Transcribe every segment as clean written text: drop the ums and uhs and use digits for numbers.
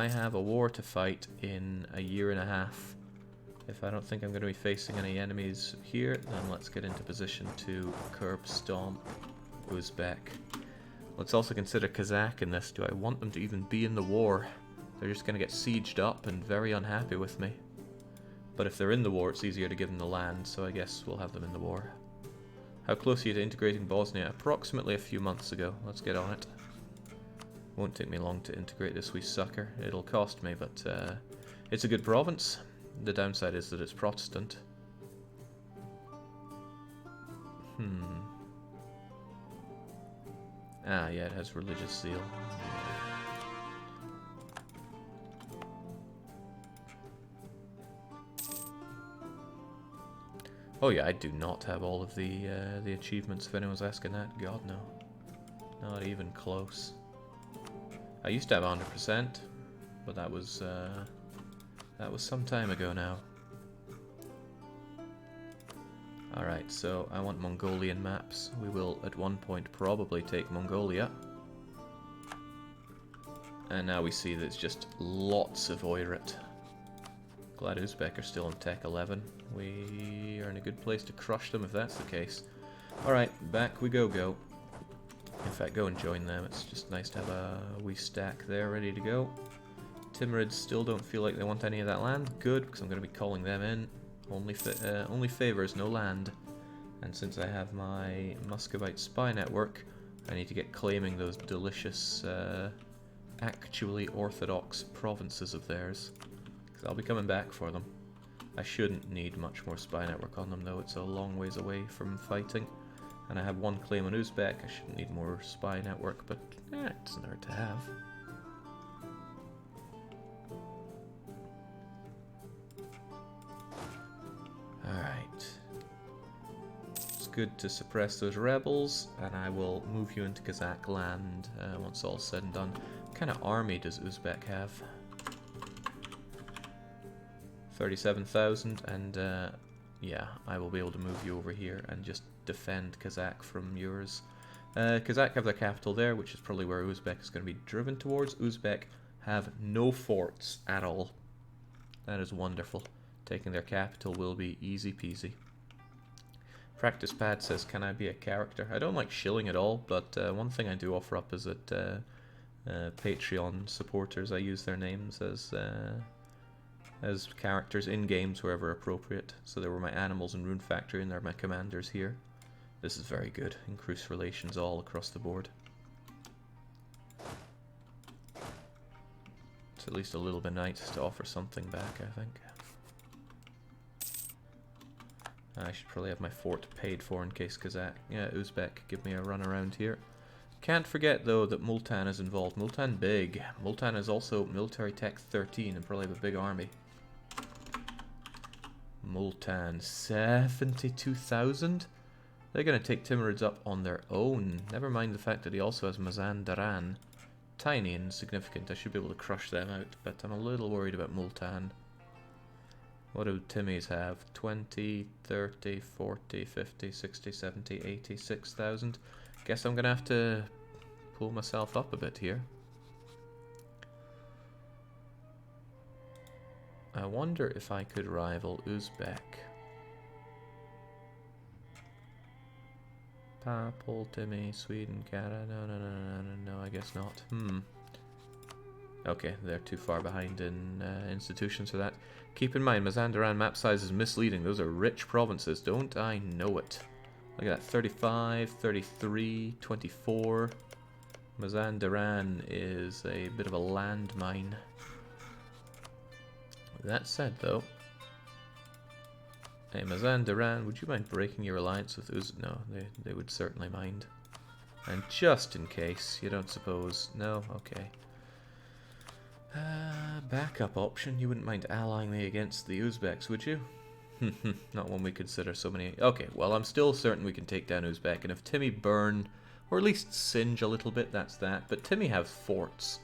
I have a war to fight in a year and a half. If I don't think I'm going to be facing any enemies here, then let's get into position to curb stomp Uzbek. Let's also consider Kazakh in this. Do I want them to even be in the war? They're just going to get sieged up and very unhappy with me. But if they're in the war, it's easier to give them the land, so I guess we'll have them in the war. How close are you to integrating Bosnia? Approximately a few months ago. Let's get on it. Won't take me long to integrate this wee sucker. It'll cost me, but it's a good province. The downside is that it's Protestant. Ah, yeah, it has religious zeal. Oh yeah, I do not have all of the achievements, if anyone's asking that. God, no. Not even close. I used to have 100%, but that was some time ago now. Alright, so I want Mongolian maps. We will at one point probably take Mongolia. And now we see that it's just lots of Oirat. Glad Uzbek are still in Tech 11. We are in a good place to crush them if that's the case. Alright, back we go. In fact, go and join them. It's just nice to have a wee stack there ready to go. Timurids still don't feel like they want any of that land. Good, because I'm going to be calling them in. Only favors, no land. And since I have my Muscovite spy network, I need to get claiming those delicious, actually orthodox provinces of theirs. Because I'll be coming back for them. I shouldn't need much more spy network on them though, it's a long ways away from fighting. And I have one claim on Uzbek, I shouldn't need more spy network, but it doesn't hurt to have. Alright. It's good to suppress those rebels, and I will move you into Kazakh land once all's said and done. What kind of army does Uzbek have? 37,000, and yeah, I will be able to move you over here and just defend Kazakh from yours. Kazakh have their capital there, which is probably where Uzbek is going to be driven towards. Uzbek have no forts at all. That is wonderful. Taking their capital will be easy peasy. Practice Pad says, can I be a character? I don't like shilling at all, but one thing I do offer up is that Patreon supporters, I use their names as characters in games wherever appropriate. So there were my animals in Rune Factory, and there are my commanders here. This is very good. Increase relations all across the board. It's at least a little bit nice to offer something back, I think. I should probably have my fort paid for in case Uzbek give me a run around here. Can't forget though that Multan is involved. Multan big. Multan is also military tech 13 and probably have a big army. Multan 72,000? They're going to take Timurids up on their own. Never mind the fact that he also has Mazandaran. Tiny and insignificant. I should be able to crush them out, but I'm a little worried about Multan. What do Timmies have? 20, 30, 40, 50, 60, 70, 80, 6,000. Guess I'm going to have to pull myself up a bit here. I wonder if I could rival Uzbek. Papal, Timmy, Sweden, Canada. No, I guess not. Okay, they're too far behind in institutions for that. Keep in mind, Mazandaran map size is misleading. Those are rich provinces, don't I know it? Look at that, 35, 33, 24. Mazandaran is a bit of a landmine. That said, though, hey, Mazandaran, would you mind breaking your alliance with Uz? No, they would certainly mind. And just in case, you don't suppose... No? Okay. Backup option. You wouldn't mind allying me against the Uzbeks, would you? Not when we consider so many... Okay, well, I'm still certain we can take down Uzbek, and if Timmy burn, or at least singe a little bit, that's that. But Timmy have forts.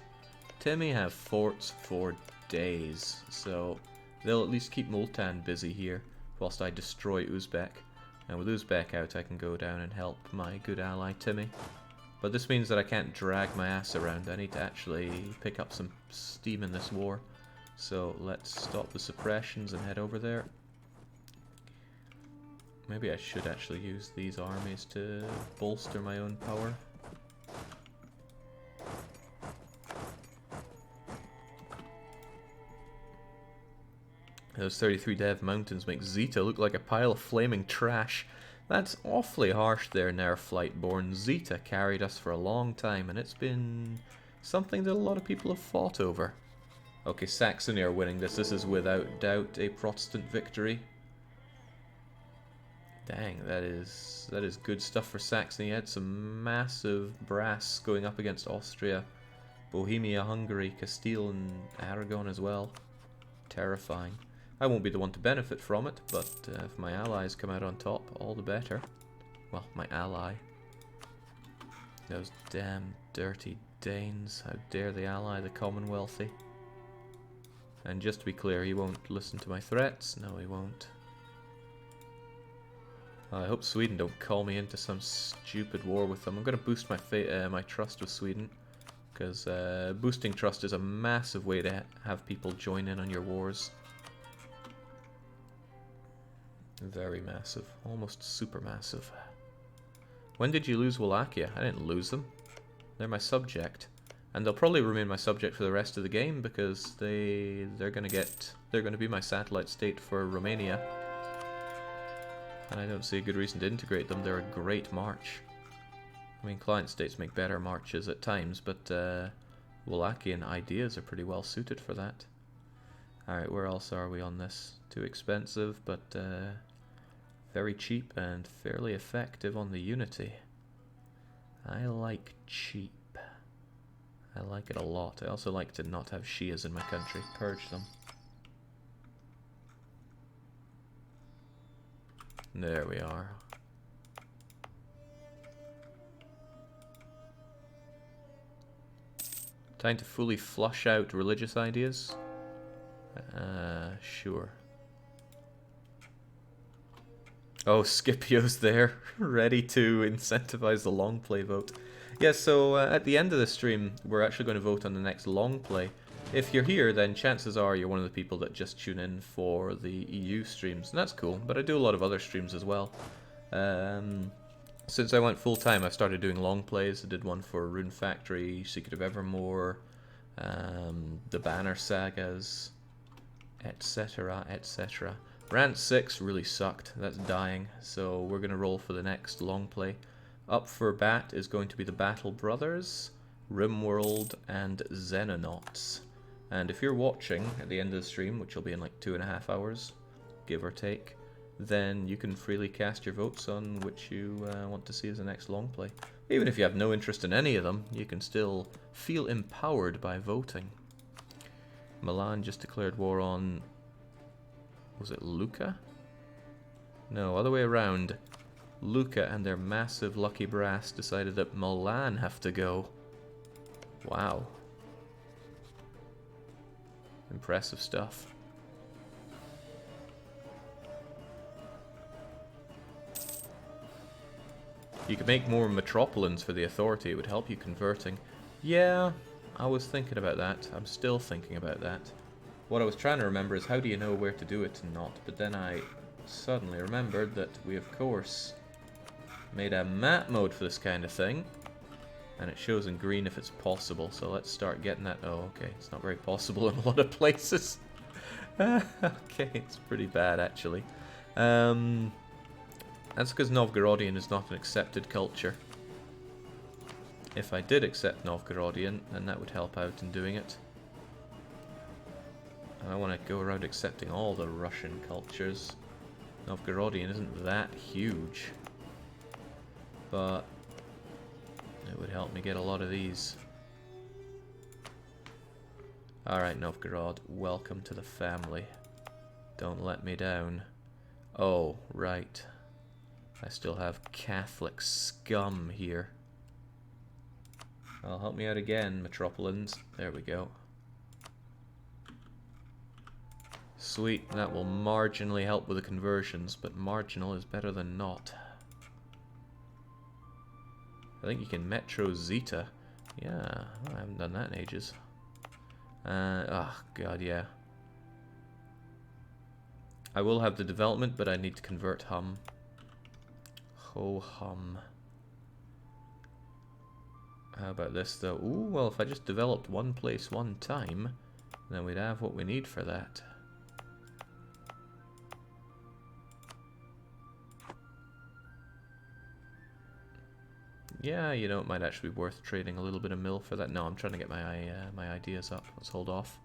Timmy have forts for days, so they'll at least keep Multan busy here, whilst I destroy Uzbek. And with Uzbek out, I can go down and help my good ally Timmy. But this means that I can't drag my ass around. I need to actually pick up some steam in this war. So let's stop the suppressions and head over there. Maybe I should actually use these armies to bolster my own power. Those 33 dev mountains make Zeta look like a pile of flaming trash. That's awfully harsh there, Nerflightborn. Zeta carried us for a long time, and it's been something that a lot of people have fought over. Okay, Saxony are winning this. This is without doubt a Protestant victory. Dang, that is good stuff for Saxony. He had some massive brass going up against Austria, Bohemia, Hungary, Castile, and Aragon as well. Terrifying. I won't be the one to benefit from it, but if my allies come out on top, all the better. Well, my ally. Those damn dirty Danes. How dare they ally the Commonwealthy? And just to be clear, he won't listen to my threats. No, he won't. I hope Sweden don't call me into some stupid war with them. I'm going to boost my trust with Sweden, because boosting trust is a massive way to have people join in on your wars. Very massive. Almost super massive. When did you lose Wallachia? I didn't lose them. They're my subject. And they'll probably remain my subject for the rest of the game because they're gonna be my satellite state for Romania. And I don't see a good reason to integrate them. They're a great march. I mean, client states make better marches at times, but Wallachian ideas are pretty well suited for that. Alright, where else are we on this? Too expensive, but very cheap and fairly effective on the Unity. I like cheap. I like it a lot. I also like to not have Shias in my country. Purge them. There we are. Time to fully flush out religious ideas? Sure. Oh, Scipio's there, ready to incentivize the long play vote. Yeah, so at the end of the stream, we're actually going to vote on the next long play. If you're here, then chances are you're one of the people that just tune in for the EU streams, and that's cool, but I do a lot of other streams as well. Since I went full-time, I've started doing long plays. I did one for Rune Factory, Secret of Evermore, the Banner Sagas, etc, etc. Rant 6 really sucked. That's dying, so we're going to roll for the next long play. Up for bat is going to be the Battle Brothers, Rimworld, and Xenonauts. And if you're watching at the end of the stream, which will be in like 2.5 hours, give or take, then you can freely cast your votes on which you want to see as the next long play. Even if you have no interest in any of them, you can still feel empowered by voting. Milan just declared war on... was it Lucca? No, other way around. Lucca and their massive lucky brass decided that Milan have to go. Wow. Impressive stuff. You could make more metropolitans for the authority. It would help you converting. Yeah, I was thinking about that. I'm still thinking about that. What I was trying to remember is how do you know where to do it and not. But then I suddenly remembered that we, of course, made a map mode for this kind of thing. And it shows in green if it's possible. So let's start getting that. Oh, okay. It's not very possible in a lot of places. Okay, it's pretty bad, actually. That's because Novgorodian is not an accepted culture. If I did accept Novgorodian, then that would help out in doing it. And I want to go around accepting all the Russian cultures. Novgorodian isn't that huge. But it would help me get a lot of these. Alright, Novgorod, welcome to the family. Don't let me down. Oh, right. I still have Catholic scum here. Well, help me out again, Metropolitans. There we go. Sweet, that will marginally help with the conversions, but marginal is better than not. I think you can Metro Zeta. Yeah, I haven't done that in ages. Oh god, yeah. I will have the development, but I need to convert hum. Ho hum. How about this though? Ooh, well, if I just developed one place one time, then we'd have what we need for that. Yeah, you know, it might actually be worth trading a little bit of mill for that. No, I'm trying to get my my ideas up. Let's hold off.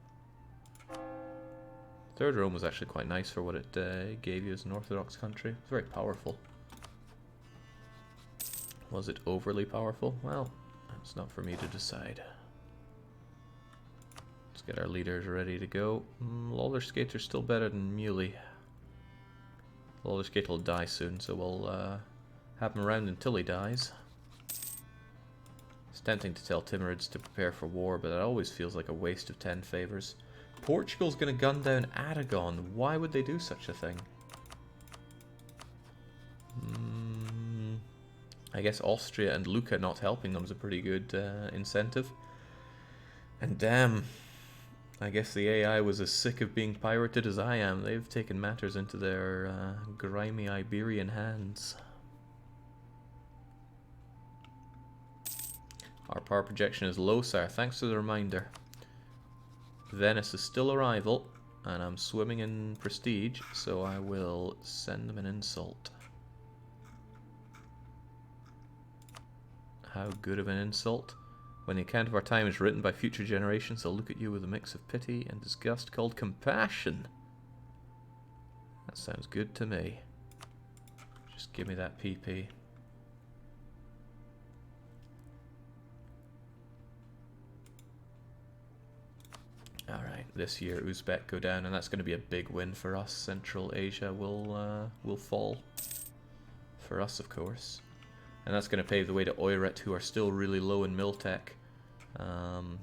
Third Rome was actually quite nice for what it gave you as an Orthodox country. It was very powerful. Was it overly powerful? Well, it's not for me to decide. Let's get our leaders ready to go. Lollerskater's still better than Muley. Lollerskater will die soon, so we'll have him around until he dies. It's tempting to tell Timurids to prepare for war, but it always feels like a waste of 10 favours. Portugal's going to gun down Aragon. Why would they do such a thing? I guess Austria and Lucca not helping them is a pretty good incentive. And damn, I guess the AI was as sick of being pirated as I am. They've taken matters into their grimy Iberian hands. Our power projection is low, sir. Thanks for the reminder. Venice is still a rival, and I'm swimming in prestige, so I will send them an insult. How good of an insult? When the account of our time is written by future generations, they'll look at you with a mix of pity and disgust called compassion. That sounds good to me. Just give me that PP. Alright, this year Uzbek go down, and that's going to be a big win for us. Central Asia will fall. For us, of course. And that's going to pave the way to Oirat, who are still really low in Miltech.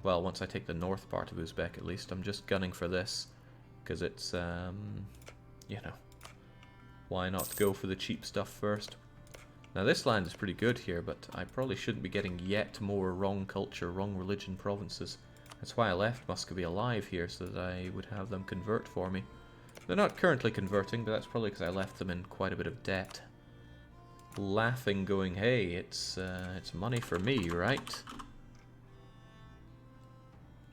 Well, once I take the north part of Uzbek, at least. I'm just gunning for this, because it's, you know, why not go for the cheap stuff first? Now, this land is pretty good here, but I probably shouldn't be getting yet more wrong culture, wrong religion provinces. That's why I left Muscovy alive here, so that I would have them convert for me. They're not currently converting, but that's probably because I left them in quite a bit of debt. Laughing, going, hey, it's money for me, right?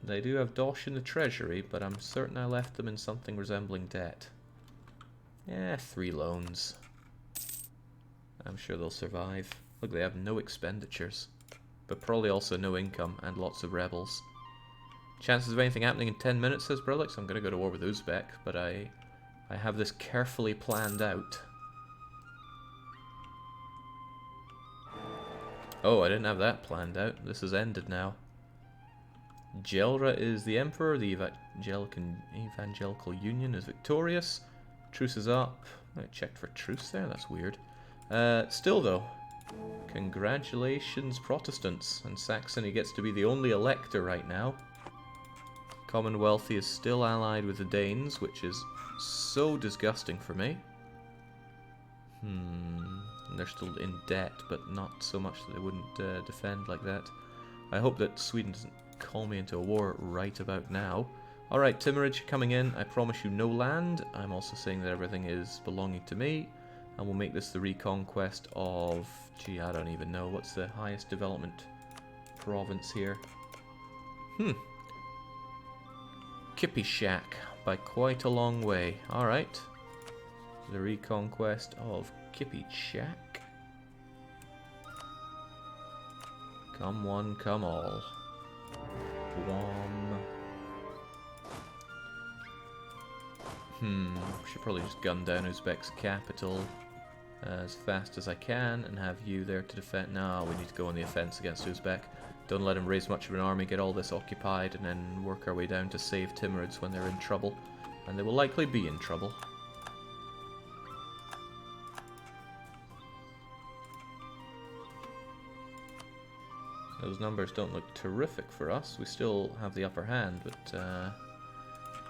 They do have dosh in the treasury, but I'm certain I left them in something resembling debt. Yeah, 3 loans. I'm sure they'll survive. Look, they have no expenditures, but probably also no income and lots of rebels. Chances of anything happening in 10 minutes, says Brillix. I'm going to go to war with Uzbek, but I have this carefully planned out. Oh, I didn't have that planned out. This has ended now. Gelra is the Emperor. The Evangelical Union is victorious. Truce is up. I checked for truce there. That's weird. Still, though, congratulations, Protestants. And Saxony gets to be the only elector right now. Commonwealthy is still allied with the Danes, which is so disgusting for me. And they're still in debt, but not so much that they wouldn't defend like that. I hope that Sweden doesn't call me into a war right about now. Alright, Timurid coming in. I promise you no land. I'm also saying that everything is belonging to me. And we'll make this the reconquest of... Gee, I don't even know. What's the highest development province here? Kipishak, by quite a long way. Alright. The reconquest of Kipishak. Come one, come all. Blom. Should probably just gun down Uzbek's capital as fast as I can and have you there to defend. No, we need to go on the offense against Uzbek. Don't let him raise much of an army, get all this occupied, and then work our way down to save Timurids when they're in trouble. And they will likely be in trouble. Those numbers don't look terrific for us. We still have the upper hand, but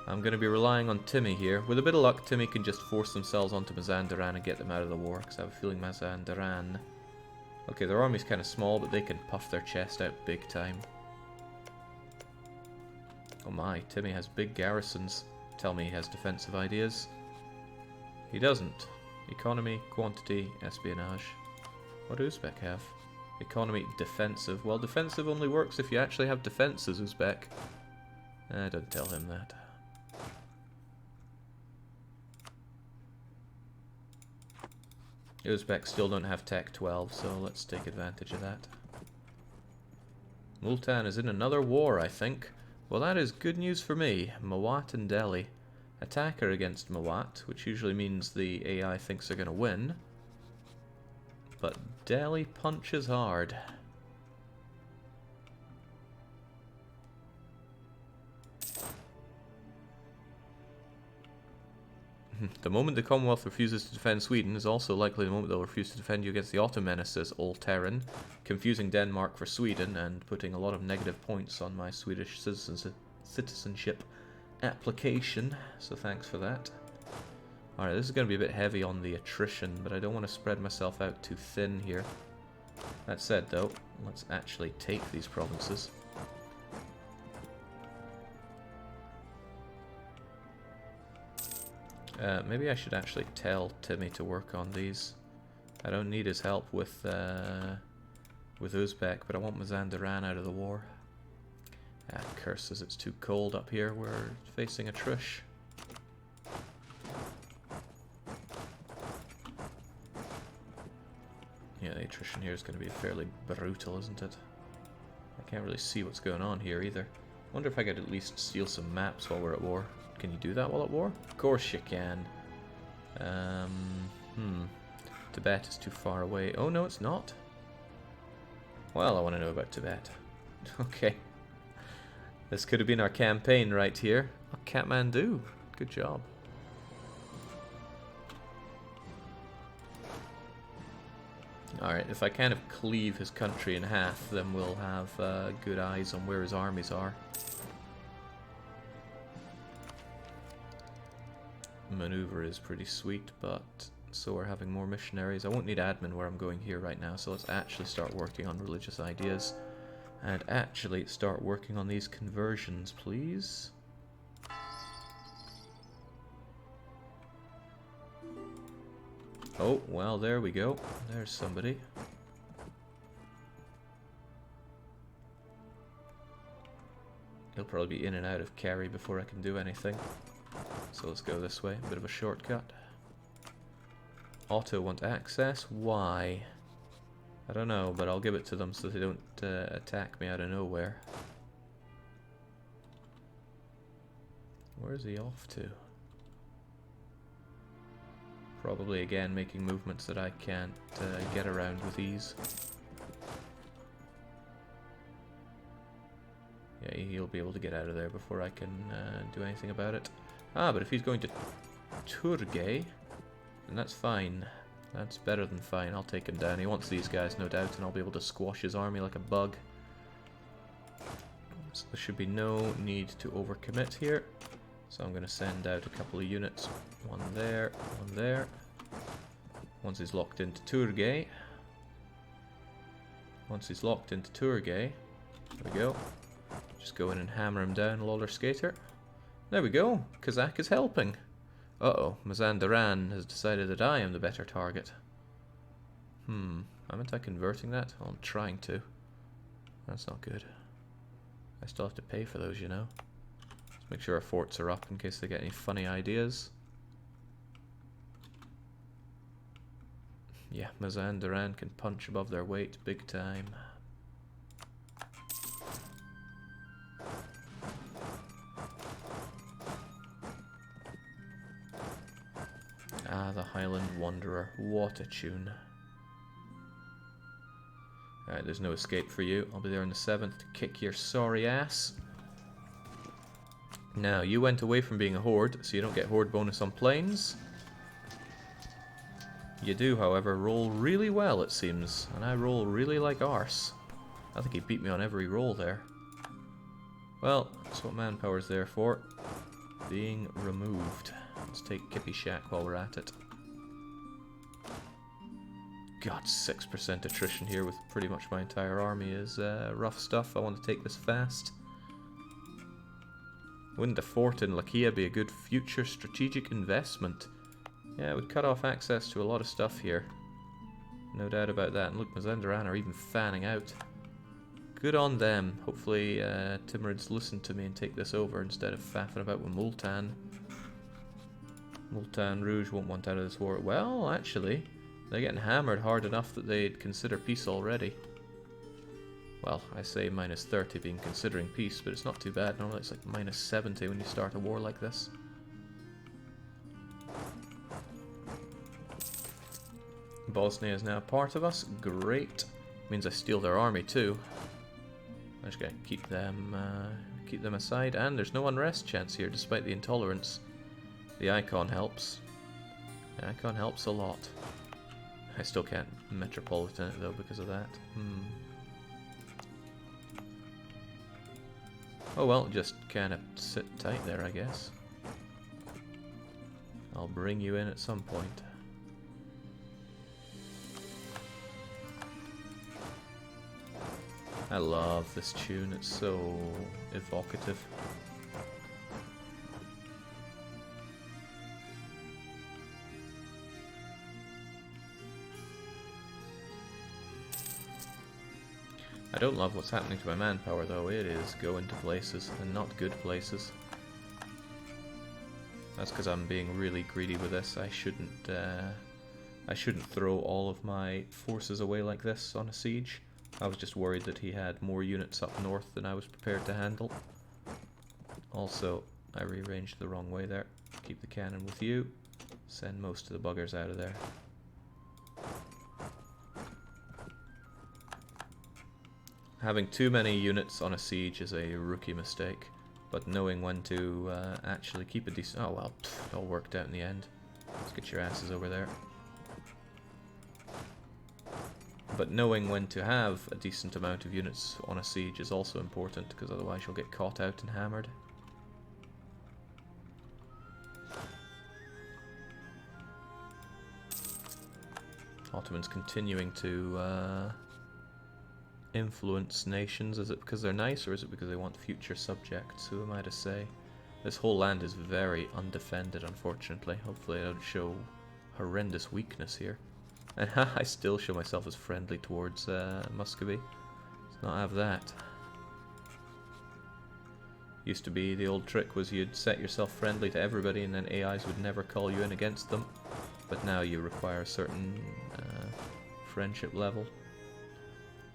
I'm going to be relying on Timmy here. With a bit of luck, Timmy can just force themselves onto Mazandaran and get them out of the war, because I have a feeling Mazandaran... Okay, their army's kind of small, but they can puff their chest out big time. Oh my, Timmy has big garrisons. Tell me he has defensive ideas. He doesn't. Economy, quantity, espionage. What do Uzbek have? Economy, defensive. Well, defensive only works if you actually have defenses, Uzbek. Don't tell him that. Uzbek still don't have Tech 12, so let's take advantage of that. Multan is in another war, I think. Well, that is good news for me. Mawat and Delhi. Attacker against Mawat, which usually means the AI thinks they're going to win. But Delhi punches hard. The moment the Commonwealth refuses to defend Sweden is also likely the moment they'll refuse to defend you against the Ottoman, says Old Terran, confusing Denmark for Sweden and putting a lot of negative points on my Swedish citizenship application, so thanks for that. Alright, this is going to be a bit heavy on the attrition, but I don't want to spread myself out too thin here. That said, though, let's actually take these provinces. Maybe I should actually tell Timmy to work on these. I don't need his help with Uzbek, but I want Mazandaran out of the war. Ah, curses, it's too cold up here. We're facing a trush. Yeah, the attrition here is going to be fairly brutal, isn't it? I can't really see what's going on here either. Wonder if I could at least steal some maps while we're at war. Can you do that while at war? Of course you can. Tibet is too far away. Oh, no, it's not. Well, I want to know about Tibet. Okay. This could have been our campaign right here. Oh, Kathmandu. Good job. Alright, if I kind of cleave his country in half, then we'll have good eyes on where his armies are. Maneuver is pretty sweet, but so we're having more missionaries. I won't need admin where I'm going here right now, so let's actually start working on religious ideas. And actually start working on these conversions, please. Oh, well, there we go. There's somebody. He'll probably be in and out of carry before I can do anything. So let's go this way. Bit of a shortcut. Auto want access? Why? I don't know, but I'll give it to them so they don't attack me out of nowhere. Where is he off to? Probably again making movements that I can't get around with ease. Yeah, he'll be able to get out of there before I can do anything about it. Ah, but if he's going to Turgay, then that's fine. That's better than fine. I'll take him down. He wants these guys, no doubt, and I'll be able to squash his army like a bug. So there should be no need to overcommit here. So I'm going to send out a couple of units. One there, one there. Once he's locked into Turgay. Once he's locked into Turgay, there we go. Just go in and hammer him down, Lawler Skater. There we go. Kazakh is helping. Uh-oh, Mazandaran has decided that I am the better target. Haven't I converting that? Oh, I'm trying to. That's not good. I still have to pay for those, you know. Let's make sure our forts are up in case they get any funny ideas. Yeah, Mazandaran can punch above their weight big time. Ah, the Highland Wanderer. What a tune. Alright, there's no escape for you. I'll be there on the 7th to kick your sorry ass. Now, you went away from being a horde, so you don't get horde bonus on planes. You do, however, roll really well, it seems. And I roll really like arse. I think he beat me on every roll there. Well, that's what manpower's there for. Being removed. Let's take Kippy Shack while we're at it. God, 6% attrition here with pretty much my entire army is rough stuff. I want to take this fast. Wouldn't a fort in Lakia be a good future strategic investment? Yeah, it would cut off access to a lot of stuff here. No doubt about that. And look, Mazandaran are even fanning out. Good on them. Hopefully Timurids listen to me and take this over instead of faffing about with Multan. Multan Rouge won't want out of this war. Well, actually, they're getting hammered hard enough that they'd consider peace already. Well, I say minus 30 being considering peace, but it's not too bad. Normally it's like minus 70 when you start a war like this. Bosnia is now part of us. Great. Means I steal their army too. I'm just gonna keep them aside, and there's no unrest chance here, despite the intolerance. The icon helps. The icon helps a lot. I still can't metropolitan it though because of that. Oh well, just kind of sit tight there, I guess. I'll bring you in at some point. I love this tune, it's so evocative. I don't love what's happening to my manpower though. It is going to places, and not good places. That's because I'm being really greedy with this. I shouldn't throw all of my forces away like this on a siege. I was just worried that he had more units up north than I was prepared to handle. Also, I rearranged the wrong way there. Keep the cannon with you. Send most of the buggers out of there. Having too many units on a siege is a rookie mistake, but knowing when to actually keep a decent... Oh well, it all worked out in the end. Let's get your asses over there. But knowing when to have a decent amount of units on a siege is also important, because otherwise you'll get caught out and hammered. Ottomans continuing to influence nations. Is it because they're nice, or is it because they want future subjects? Who am I to say? This whole land is very undefended, unfortunately. Hopefully I don't show horrendous weakness here. And I still show myself as friendly towards Muscovy. Let's not have that. Used to be the old trick was you'd set yourself friendly to everybody and then AIs would never call you in against them. But now you require a certain friendship level.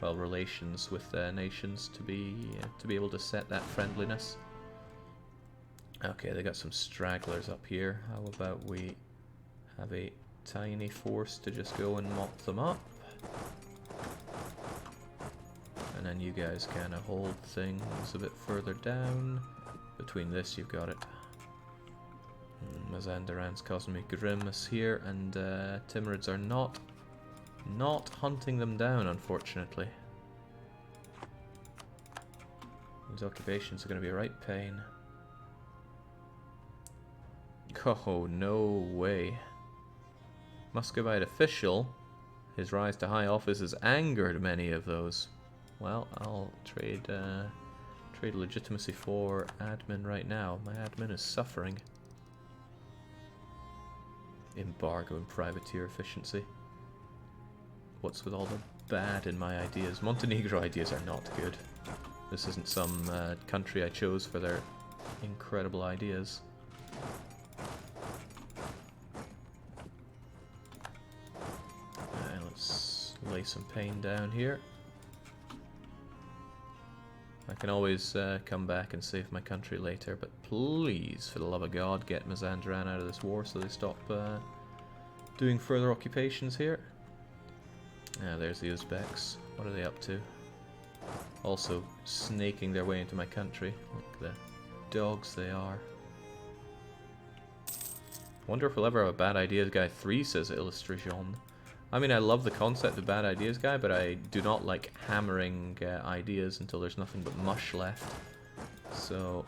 Well, relations with nations to be able to set that friendliness. Okay, they got some stragglers up here. How about we have a tiny force to just go and mop them up, and then you guys kind of hold things a bit further down. Between this, you've got it. Mazandaran's causing me grimace here, and Timurids are not hunting them down, unfortunately. These occupations are going to be a right pain. Oh, no way. Muscovite official, his rise to high office has angered many of those. Well, I'll trade legitimacy for admin right now. My admin is suffering. Embargo and privateer efficiency. What's with all the bad in my ideas? Montenegro ideas are not good. This isn't some country I chose for their incredible ideas. Let's lay some pain down here. I can always come back and save my country later, but please, for the love of God, get Mazandaran out of this war so they stop doing further occupations here. Ah, there's the Uzbeks. What are they up to? Also snaking their way into my country. Look, the dogs they are. Wonder if we'll ever have a Bad Ideas Guy 3, says Illustration. I mean, I love the concept of Bad Ideas Guy, but I do not like hammering ideas until there's nothing but mush left. So.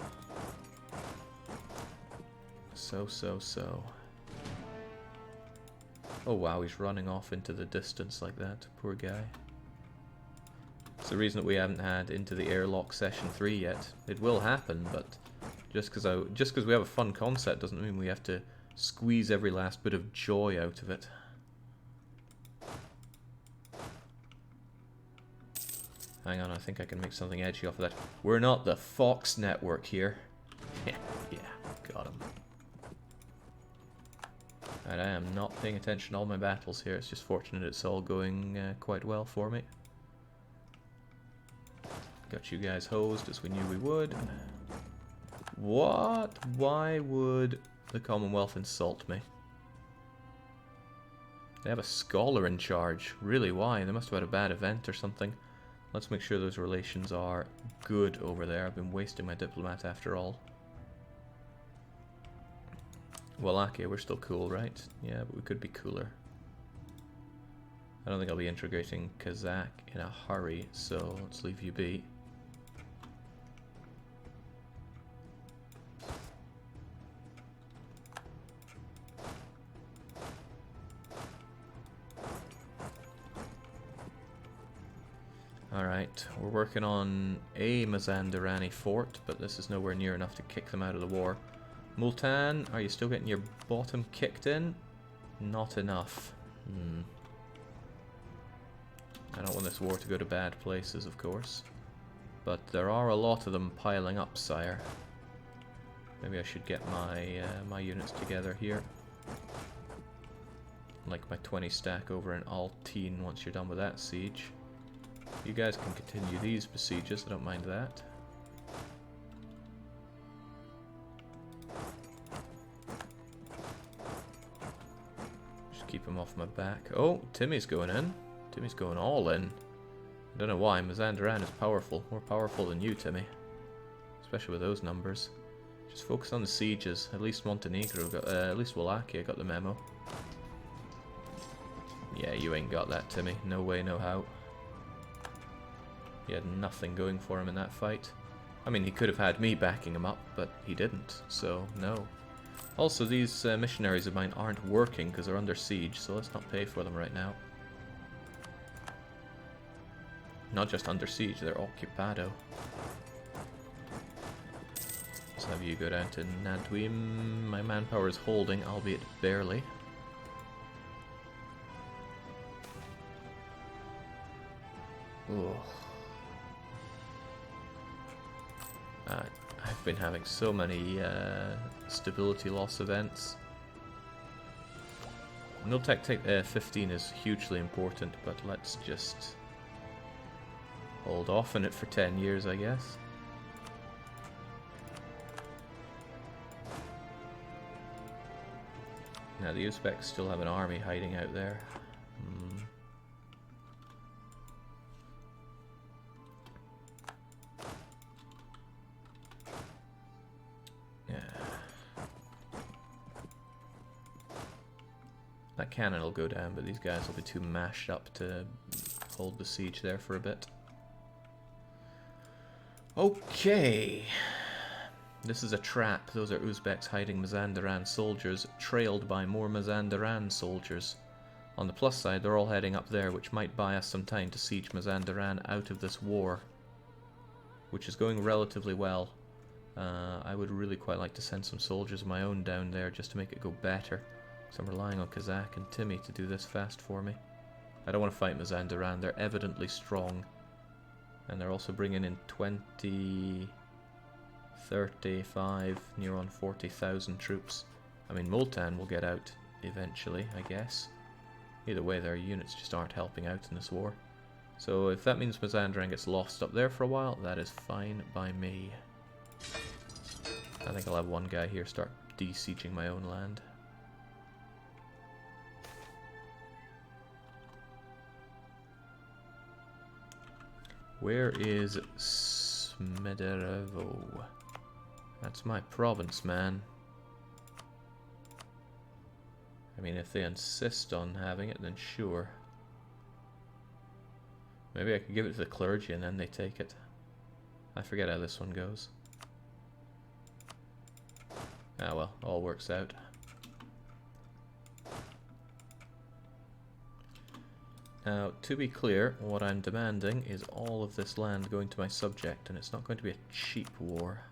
Oh wow, he's running off into the distance like that. Poor guy. It's the reason that we haven't had Into the Airlock Session 3 yet. It will happen, but just because we have a fun concept doesn't mean we have to squeeze every last bit of joy out of it. Hang on, I think I can make something edgy off of that. We're not the Fox Network here. Yeah, got him. And I am not paying attention to all my battles here. It's just fortunate it's all going quite well for me. Got you guys hosed as we knew we would. What? Why would the Commonwealth insult me? They have a scholar in charge. Really, why? They must have had a bad event or something. Let's make sure those relations are good over there. I've been wasting my diplomat after all. Wallachia, we're still cool, right? Yeah, but we could be cooler. I don't think I'll be integrating Kazakh in a hurry, so let's leave you be. Alright, we're working on a Mazandarani fort, but this is nowhere near enough to kick them out of the war. Multan, are you still getting your bottom kicked in? Not enough. I don't want this war to go to bad places, of course. But there are a lot of them piling up, sire. Maybe I should get my my units together here. Like my 20 stack over in Altine once you're done with that siege. You guys can continue these besieges, I don't mind that. Just keep him off my back. Oh, Timmy's going in. Timmy's going all in. I don't know why, Mazandaran is powerful. More powerful than you, Timmy. Especially with those numbers. Just focus on the sieges. At least Montenegro got, at least Wallachia got the memo. Yeah, you ain't got that, Timmy. No way, no how. He had nothing going for him in that fight. I mean, he could have had me backing him up, but he didn't, so no. Also, these missionaries of mine aren't working because they're under siege, so let's not pay for them right now. Not just under siege, they're occupado. Let's have you go down to Nadwim. My manpower is holding, albeit barely. Ugh. I've been having so many stability loss events. Miltech 15 is hugely important, but let's just hold off on it for 10 years, I guess. Now the Uzbeks still have an army hiding out there. That cannon will go down, but these guys will be too mashed up to hold the siege there for a bit. Okay. This is a trap. Those are Uzbeks hiding Mazandaran soldiers, trailed by more Mazandaran soldiers. On the plus side, they're all heading up there, which might buy us some time to siege Mazandaran out of this war, which is going relatively well. I would really quite like to send some soldiers of my own down there just to make it go better. So I'm relying on Kazakh and Timmy to do this fast for me. I don't want to fight Mazandaran, they're evidently strong. And they're also bringing in 20, 35, near on 40,000 troops. I mean, Multan will get out eventually, I guess. Either way, their units just aren't helping out in this war. So if that means Mazandaran gets lost up there for a while, that is fine by me. I think I'll have one guy here start de-sieging my own land. Where is Smederevo? That's my province, man. I mean, if they insist on having it, then sure. Maybe I could give it to the clergy and then they take it. I forget how this one goes. Ah well, all works out. Now, to be clear, what I'm demanding is all of this land going to my subject, and it's not going to be a cheap war.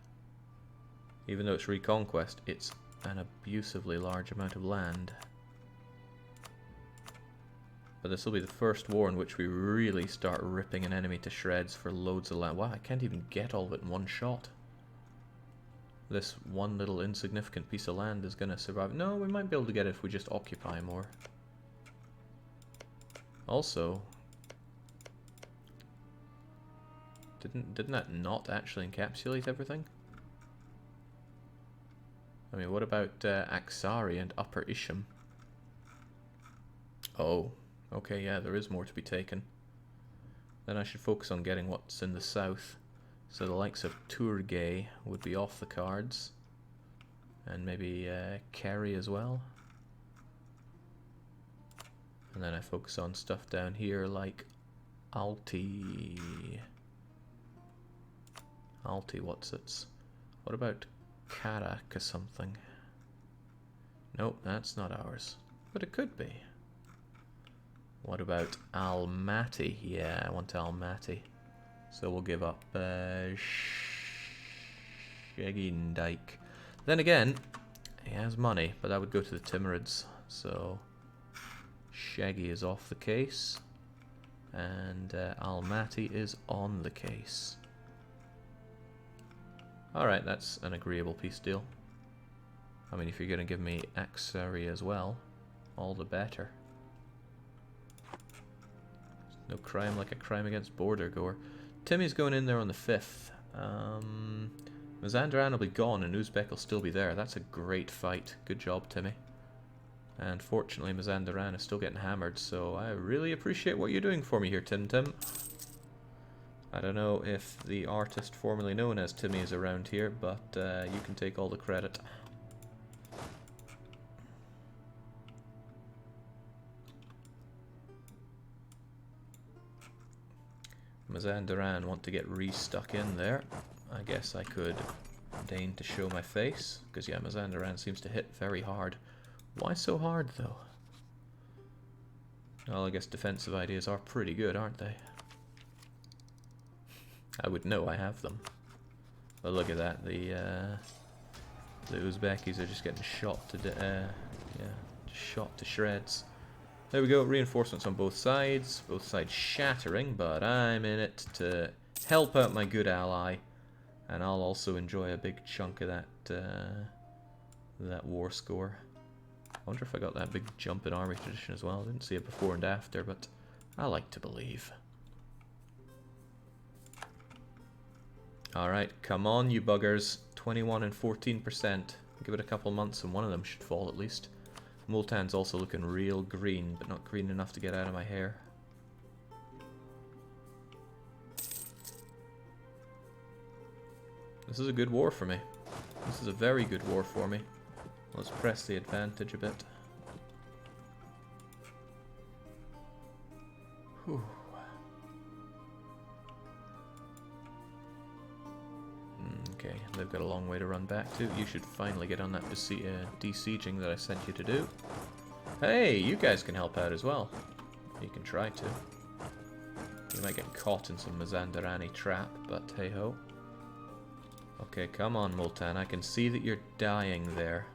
Even though it's reconquest, it's an abusively large amount of land. But this will be the first war in which we really start ripping an enemy to shreds for loads of land. Wow, I can't even get all of it in one shot. This one little insignificant piece of land is going to survive. No, we might be able to get it if we just occupy more. Also, didn't that not actually encapsulate everything? I mean, what about Aksari and Upper Isham? Oh, okay, yeah, there is more to be taken. Then I should focus on getting what's in the south. So the likes of Turgay would be off the cards. And maybe Kerry as well. And then I focus on stuff down here like Alti, what's it? What about Karak or something? Nope, that's not ours. But it could be. What about Almaty? Yeah, I want Almaty. So we'll give up Shegindike. Then again, he has money, but that would go to the Timurids. So Shaggy is off the case, and Almaty is on the case. Alright, that's an agreeable peace deal. I mean, if you're going to give me Aksari as well, all the better. No crime like a crime against border gore. Timmy's going in there on the 5th. Mazandaran will be gone and Uzbek will still be there. That's a great fight. Good job, Timmy. And fortunately, Mazandaran is still getting hammered, so I really appreciate what you're doing for me here, Tim Tim. I don't know if the artist formerly known as Timmy is around here, but you can take all the credit. Mazandaran want to get restuck in there. I guess I could deign to show my face, because yeah, Mazandaran seems to hit very hard. Why so hard, though? Well, I guess defensive ideas are pretty good, aren't they? I would know, I have them. But look at that, the Uzbekis are just getting shot to shot to shreds. There we go, reinforcements on both sides shattering, but I'm in it to help out my good ally, and I'll also enjoy a big chunk of that war score. I wonder if I got that big jump in army tradition as well. I didn't see it before and after, but I like to believe. Alright, come on you buggers. 21 and 14%. Give it a couple months and one of them should fall at least. Multan's also looking real green, but not green enough to get out of my hair. This is a good war for me. This is a very good war for me. Let's press the advantage a bit. Whew. Okay, they've got a long way to run back to. You should finally get on that besieging that I sent you to do. Hey, you guys can help out as well. You can try to. You might get caught in some Mazandarani trap, but hey-ho. Okay, come on, Multan. I can see that you're dying there.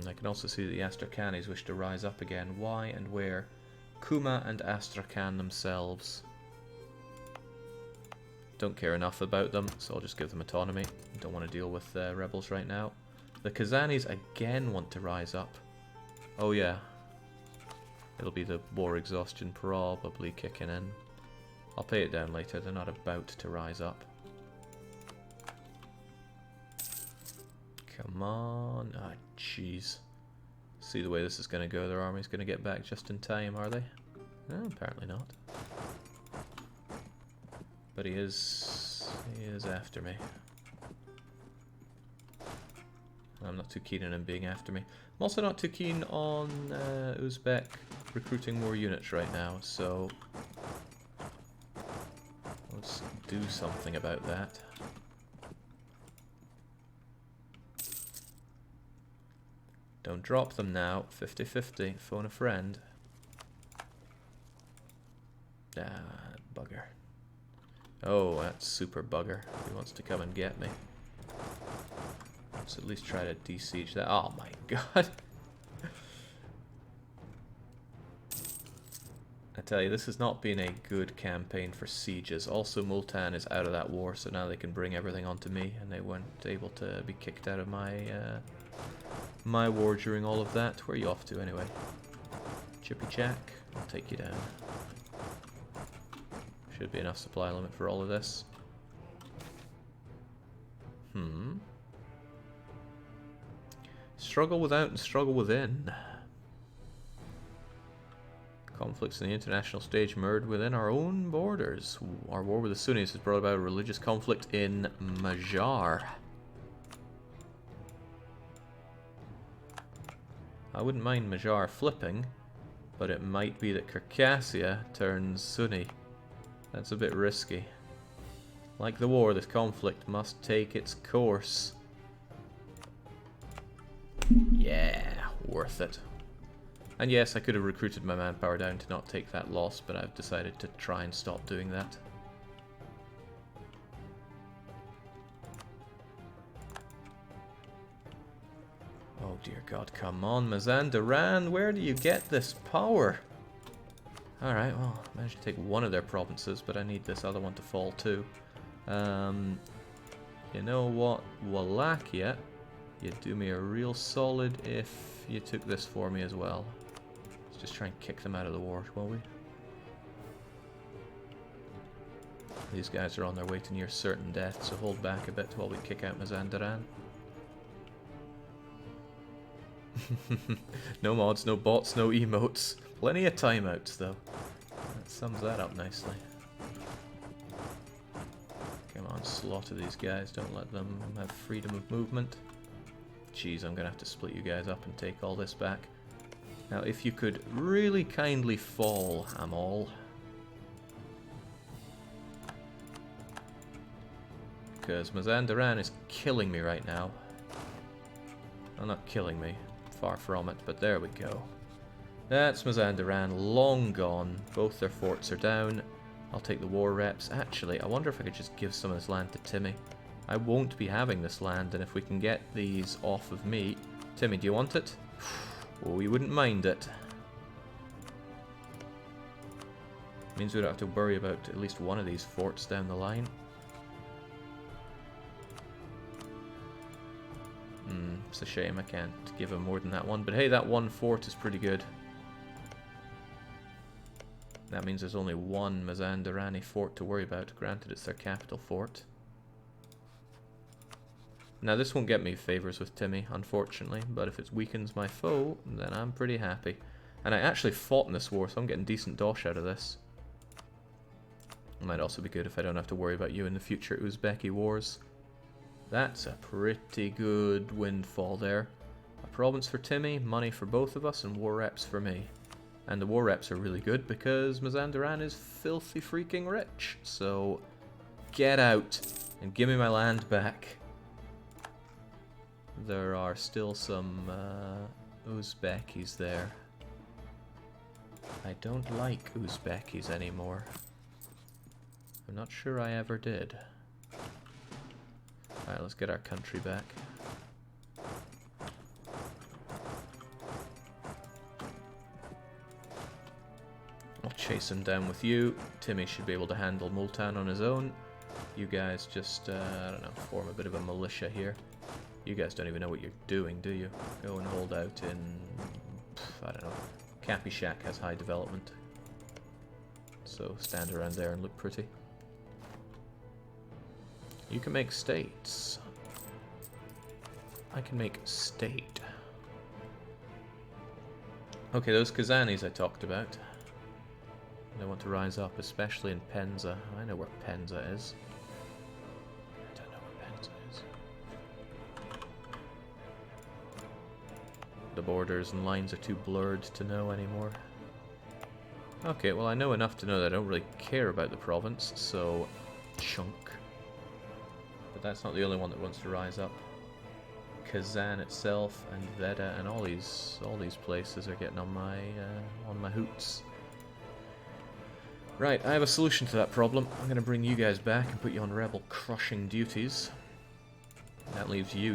I can also see that the Astrakanis wish to rise up again. Why and where? Kuma and Astrakhan themselves. Don't care enough about them, so I'll just give them autonomy. Don't want to deal with rebels right now. The Kazanis again want to rise up. Oh yeah. It'll be the war exhaustion probably kicking in. I'll pay it down later. They're not about to rise up. Come on. Ah, jeez. See the way this is going to go. Their army's going to get back just in time, are they? No, apparently not. But he is after me. I'm not too keen on him being after me. I'm also not too keen on Uzbek recruiting more units right now, so let's do something about that. Don't drop them now. 50-50. Phone a friend. Ah, bugger. Oh, that's super bugger. He wants to come and get me. Let's at least try to de-siege that. Oh my god. I tell you, this has not been a good campaign for sieges. Also, Multan is out of that war, so now they can bring everything onto me, and they weren't able to be kicked out of my war during all of that. Where are you off to, anyway? Chippy Jack, I'll take you down. Should be enough supply limit for all of this. Struggle without and struggle within. Conflicts in the international stage mirrored within our own borders. Our war with the Sunnis has brought about a religious conflict in Majar. I wouldn't mind Majar flipping, but it might be that Circassia turns Sunni. That's a bit risky. Like the war, this conflict must take its course. Yeah, worth it. And yes, I could have recruited my manpower down to not take that loss, but I've decided to try and stop doing that. Oh dear God, come on, Mazandaran, where do you get this power? Alright, well, I managed to take one of their provinces, but I need this other one to fall too. You know what, Wallachia, you'd do me a real solid if you took this for me as well. Let's just try and kick them out of the war, will we? These guys are on their way to near certain death, so hold back a bit while we kick out Mazandaran. No mods, no bots, no emotes. Plenty of timeouts, though. That sums that up nicely. Come on, slaughter these guys. Don't let them have freedom of movement. Jeez, I'm gonna have to split you guys up and take all this back. Now, if you could really kindly fall, Amal. Because Mazandaran is killing me right now. Well, not killing me. Far from it, but there we go. That's Mazandaran, long gone. Both their forts are down. I'll take the war reps. Actually, I wonder if I could just give some of this land to Timmy. I won't be having this land, and if we can get these off of me... Timmy, do you want it? Oh, you wouldn't mind it. Means we don't have to worry about at least one of these forts down the line. It's a shame I can't give him more than that one, but hey, that one fort is pretty good. That means there's only one Mazandarani fort to worry about. Granted, it's their capital fort. Now, this won't get me favors with Timmy, unfortunately, but if it weakens my foe, then I'm pretty happy. And I actually fought in this war, so I'm getting decent dosh out of this. It might also be good if I don't have to worry about you in the future Uzbeki wars. That's a pretty good windfall there. A province for Timmy, money for both of us, and war reps for me. And the war reps are really good because Mazandaran is filthy freaking rich. So, get out and give me my land back. There are still some Uzbekis there. I don't like Uzbekis anymore. I'm not sure I ever did. Alright, let's get our country back. I'll chase him down with you. Timmy should be able to handle Multan on his own. You guys just, I don't know, form a bit of a militia here. You guys don't even know what you're doing, do you? Go and hold out in, I don't know. Cappy Shack has high development. So stand around there and look pretty. You can make states. I can make state. Okay, those Kazanis I talked about. They want to rise up, especially in Penza. I know where Penza is. I don't know where Penza is. The borders and lines are too blurred to know anymore. Okay, well I know enough to know that I don't really care about the province, so... Chunk. But that's not the only one that wants to rise up. Kazan itself and Veda and all these places are getting on my hoots. Right, I have a solution to that problem. I'm going to bring you guys back and put you on rebel crushing duties. That leaves you